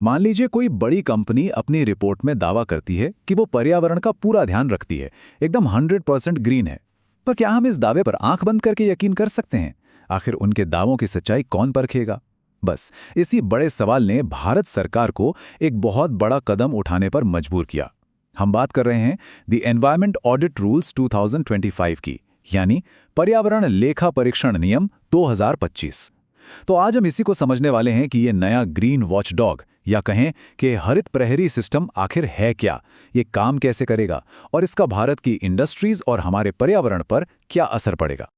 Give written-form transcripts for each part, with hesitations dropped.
मान लीजिए कोई बड़ी कंपनी अपनी रिपोर्ट में दावा करती है कि वो पर्यावरण का पूरा ध्यान रखती है, एकदम 100% ग्रीन है। पर क्या हम इस दावे पर आंख बंद करके यकीन कर सकते हैं? आखिर उनके दावों की सच्चाई कौन परखेगा? बस इसी बड़े सवाल ने भारत सरकार को एक बहुत बड़ा कदम उठाने पर मजबूर किया। हम बात कर रहे हैं द एनवायरमेंट ऑडिट रूल्स 2025 की, यानी पर्यावरण लेखा परीक्षण नियम 2025। तो आज हम इसी को समझने वाले हैं कि ये नया ग्रीन वॉचडॉग या कहें कि हरित प्रहरी सिस्टम आखिर है क्या, ये काम कैसे करेगा और इसका भारत की इंडस्ट्रीज और हमारे पर्यावरण पर क्या असर पड़ेगा।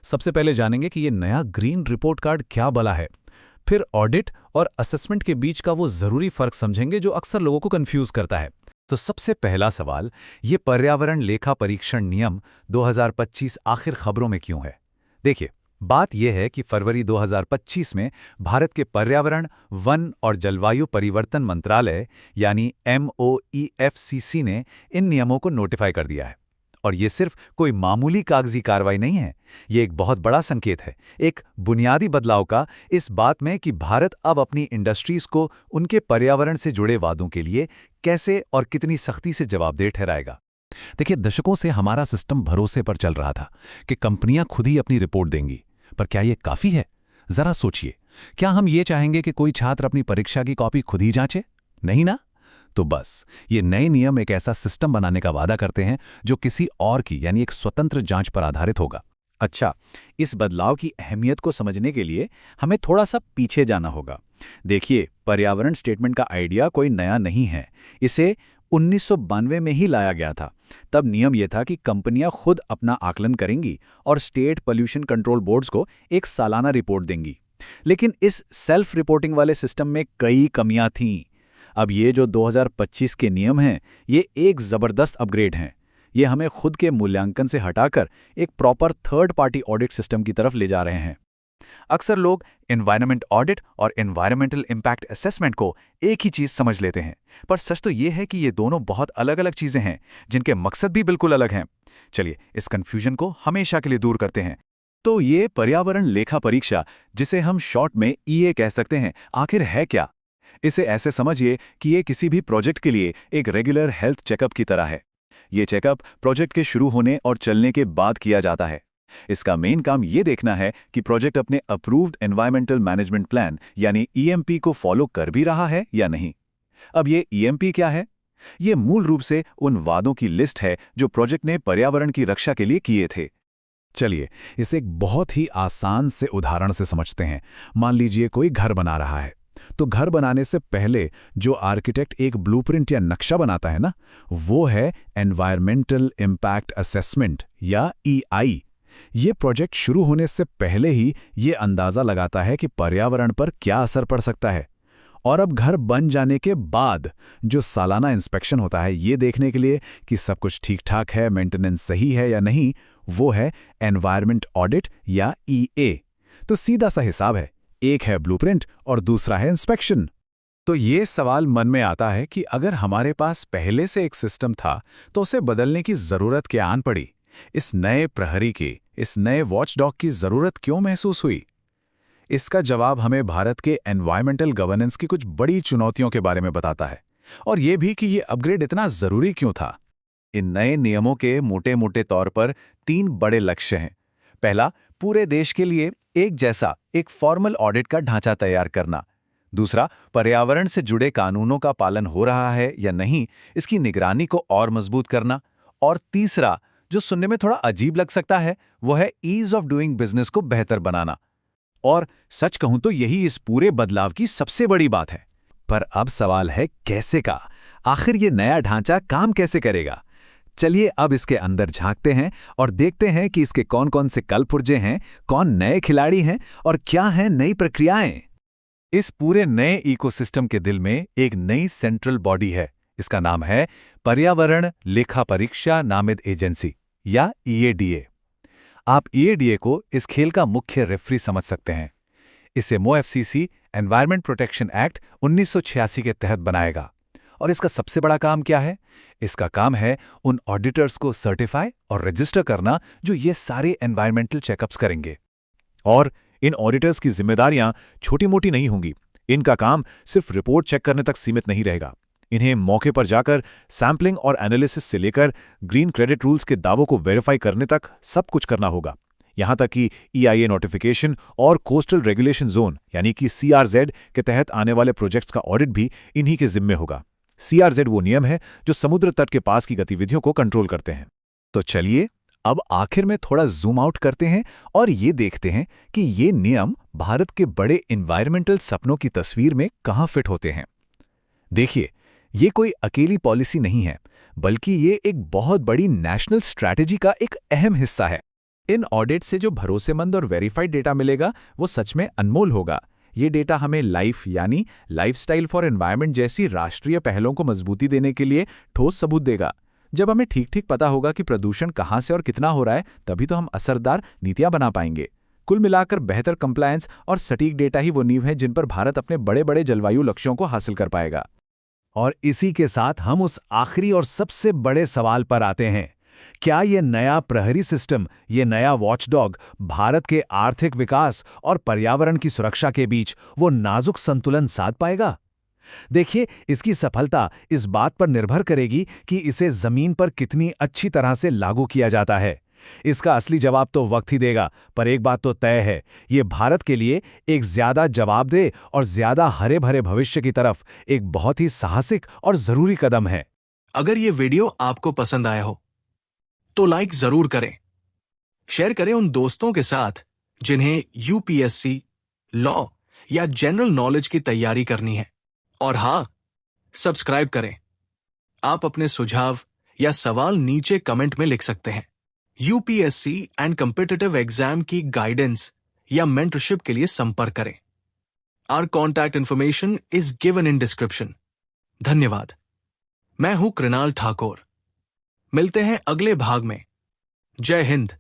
सबसे पहले जानेंगे कि ये नया ग्रीन रिपोर्ट कार्ड क्या भला है। फिर ऑडिट और असेसमेंट के बीच का वो जरूरी फर्क समझेंगे जो अक्सर लोगों को कंफ्यूज करता है। तो सबसे पहला सवाल, ये पर्यावरण लेखा परीक्षण नियम 2025 आखिर खबरों में क्यों है? देखिए, बात यह है कि फरवरी 2025 में भारत के पर्यावरण, वन और जलवायु परिवर्तन मंत्रालय यानी MOEFCC ने इन नियमों को नोटिफाई कर दिया है। और ये सिर्फ कोई मामूली कागजी कार्रवाई नहीं है, ये एक बहुत बड़ा संकेत है, एक बुनियादी बदलाव का इस बात में कि भारत अब अपनी इंडस्ट्रीज को उनके पर्यावरण से जुड़े वादों के लिए कैसे और कितनी सख्ती से जवाबदेह ठहराएगा। देखिए, दशकों से हमारा सिस्टम भरोसे पर चल रहा था कि कंपनियां खुद ही अपनी रिपोर्ट देंगी। पर क्या ये काफी है? जरा सोचिए, क्या हम ये चाहेंगे कि कोई छात्र अपनी परीक्षा की कॉपी खुद ही जांचे? नहीं ना? तो बस ये नए नियम एक ऐसा सिस्टम बनाने का वादा करते हैं जो किसी और की यानी एक स्वतंत्र जांच पर आधारित होगा। अच्छा, इस बदलाव की अहमियत को समझने के लिए हमें थोड़ा सा पीछे जाना होगा। देखिए, पर्यावरण स्टेटमेंट का आइडिया कोई नया नहीं है। इसे 1992 में ही लाया गया था। तब नियम यह था कि कंपनियां खुद अपना आकलन करेंगी और स्टेट पोल्यूशन कंट्रोल बोर्ड्स को एक सालाना रिपोर्ट देंगी। लेकिन इस सेल्फ रिपोर्टिंग वाले सिस्टम में कई कमियां थीं। अब ये जो 2025 के नियम हैं, ये एक ज़बरदस्त अपग्रेड हैं। ये हमें खुद के मूल्यांकन से हटाकर एक proper third party audit system की तरफ ले जा रहे हैं। अक्सर लोग एनवायरनमेंट ऑडिट और एनवायरमेंटल इम्पैक्ट असेसमेंट को एक ही चीज़ समझ लेते हैं, पर सच तो ये है कि ये दोनों बहुत अलग अलग चीज़ें हैं जिनके मकसद भी बिल्कुल अलग हैं। चलिए, इस कन्फ्यूजन को हमेशा के लिए दूर करते हैं। तो ये पर्यावरण लेखा परीक्षा, जिसे हम शॉर्ट में EA कह सकते हैं, आखिर है क्या? इसे ऐसे समझिए कि ये किसी भी प्रोजेक्ट के लिए एक रेगुलर हेल्थ चेकअप की तरह है। ये चेकअप प्रोजेक्ट के शुरू होने और चलने के बाद किया जाता है। इसका मेन काम ये देखना है कि प्रोजेक्ट अपने अप्रूव्ड एनवायरमेंटल मैनेजमेंट प्लान यानी EMP को फॉलो कर भी रहा है या नहीं। अब ये EMP क्या है? ये मूल रूप से उन वादों की लिस्ट है जो प्रोजेक्ट ने पर्यावरण की रक्षा के लिए किए थे। चलिए, इसे एक बहुत ही आसान से उदाहरण से समझते हैं। मान लीजिए कोई घर बना रहा है, तो घर बनाने से पहले जो आर्किटेक्ट एक ब्लूप्रिंट या नक्शा बनाता है ना, वो है एनवायरमेंटल इम्पैक्ट असेसमेंट या EI। ये प्रोजेक्ट शुरू होने से पहले ही ये अंदाज़ा लगाता है कि पर्यावरण पर क्या असर पड़ सकता है। और अब घर बन जाने के बाद जो सालाना इंस्पेक्शन होता है, ये देखने के लिए कि सब कुछ ठीक ठाक है, मेंटेनेंस सही है या नहीं, वो है एनवायरमेंट ऑडिट या EA। तो सीधा सा हिसाब है, एक है ब्लूप्रिंट और दूसरा है इंस्पेक्शन। तो ये सवाल मन में आता है कि अगर हमारे पास पहले से एक सिस्टम था तो उसे बदलने की ज़रूरत क्या आन पड़ी? इस नए प्रहरी की, इस नए वॉचडॉग की ज़रूरत क्यों महसूस हुई? इसका जवाब हमें भारत के एनवायरमेंटल गवर्नेंस की कुछ बड़ी चुनौतियों के बारे में बताता है, और ये भी कि ये अपग्रेड इतना ज़रूरी क्यों था। इन नए नियमों के मोटे मोटे तौर पर 3 बड़े लक्ष्य हैं। पहला, पूरे देश के लिए एक जैसा एक फॉर्मल ऑडिट का ढांचा तैयार करना। दूसरा, पर्यावरण से जुड़े कानूनों का पालन हो रहा है या नहीं, इसकी निगरानी को और मजबूत करना। और तीसरा, जो सुनने में थोड़ा अजीब लग सकता है, वो है ईज ऑफ डूइंग बिजनेस को बेहतर बनाना। और सच कहूं तो यही इस पूरे बदलाव की सबसे बड़ी बात है। पर अब सवाल है कैसे का? आखिर ये नया ढांचा काम कैसे करेगा? चलिए अब इसके अंदर झांकते हैं और देखते हैं कि इसके कौन कौन से कलपुर्जे हैं, कौन नए खिलाड़ी हैं और क्या हैं नई प्रक्रियाएं। इस पूरे नए इकोसिस्टम के दिल में एक नई सेंट्रल बॉडी है। इसका नाम है पर्यावरण लेखा परीक्षा नामित एजेंसी या EADA। आप EADA को इस खेल का मुख्य रेफरी समझ सकते हैं। इसे MOEFCC एनवायरमेंट प्रोटेक्शन एक्ट 1986 के तहत बनाएगा। और इसका सबसे बड़ा काम क्या है? इसका काम है उन ऑडिटर्स को सर्टिफाई और रजिस्टर करना जो ये सारे एनवायरमेंटल चेकअप्स करेंगे। और इन ऑडिटर्स की जिम्मेदारियां छोटी मोटी नहीं होंगी। इनका काम सिर्फ रिपोर्ट चेक करने तक सीमित नहीं रहेगा। इन्हें मौके पर जाकर सैम्पलिंग और एनालिसिस से लेकर ग्रीन क्रेडिट रूल्स के दावों को वेरीफाई करने तक सब कुछ करना होगा। यहां तक कि EIA नोटिफिकेशन और कोस्टल रेगुलेशन जोन यानी कि CRZ के तहत आने वाले प्रोजेक्ट्स का ऑडिट भी इन्हीं के जिम्मे होगा। CRZ वो नियम है जो समुद्र तट के पास की गतिविधियों को कंट्रोल करते हैं। तो चलिए अब आखिर में थोड़ा जूम आउट करते हैं और ये देखते हैं कि ये नियम भारत के बड़े एनवायरमेंटल सपनों की तस्वीर में कहां फिट होते हैं। देखिए, ये कोई अकेली पॉलिसी नहीं है, बल्कि ये एक बहुत बड़ी नेशनल स्ट्रैटेजी का एक अहम हिस्सा है। इन ऑडिट से जो भरोसेमंद और वेरीफाइड डेटा मिलेगा वो सच में अनमोल होगा। ये डेटा हमें लाइफ यानी लाइफस्टाइल फॉर एनवायरनमेंट जैसी राष्ट्रीय पहलों को मजबूती देने के लिए ठोस सबूत देगा। जब हमें ठीक-ठीक पता होगा कि प्रदूषण कहां से और कितना हो रहा है, तभी तो हम असरदार नीतियां बना पाएंगे। कुल मिलाकर बेहतर कंप्लायंस और सटीक डेटा ही वो नींव है जिन पर भारत अपने बड़े-बड़े जलवायु लक्ष्यों को हासिल कर पाएगा। और इसी के साथ हम उस आखिरी और सबसे बड़े सवाल पर आते हैं, क्या ये नया प्रहरी सिस्टम, ये नया वॉचडॉग भारत के आर्थिक विकास और पर्यावरण की सुरक्षा के बीच वो नाजुक संतुलन साध पाएगा? देखिए, इसकी सफलता इस बात पर निर्भर करेगी कि इसे जमीन पर कितनी अच्छी तरह से लागू किया जाता है। इसका असली जवाब तो वक्त ही देगा, पर एक बात तो तय है, ये भारत के लिए एक ज्यादा जवाबदेह और ज्यादा हरे भरे भविष्य की तरफ एक बहुत ही साहसिक और जरूरी कदम है। अगर ये वीडियो आपको पसंद आया हो तो लाइक जरूर करें, शेयर करें उन दोस्तों के साथ जिन्हें UPSC, लॉ या जनरल नॉलेज की तैयारी करनी है। और हाँ, सब्सक्राइब करें। आप अपने सुझाव या सवाल नीचे कमेंट में लिख सकते हैं। UPSC एंड कॉम्पिटिटिव एग्जाम की गाइडेंस या मेंटरशिप के लिए संपर्क करें। Our contact information is given in description. धन्यवाद। मैं हूं कृणाल ठाकुर। मिलते हैं अगले भाग में। जय हिंद।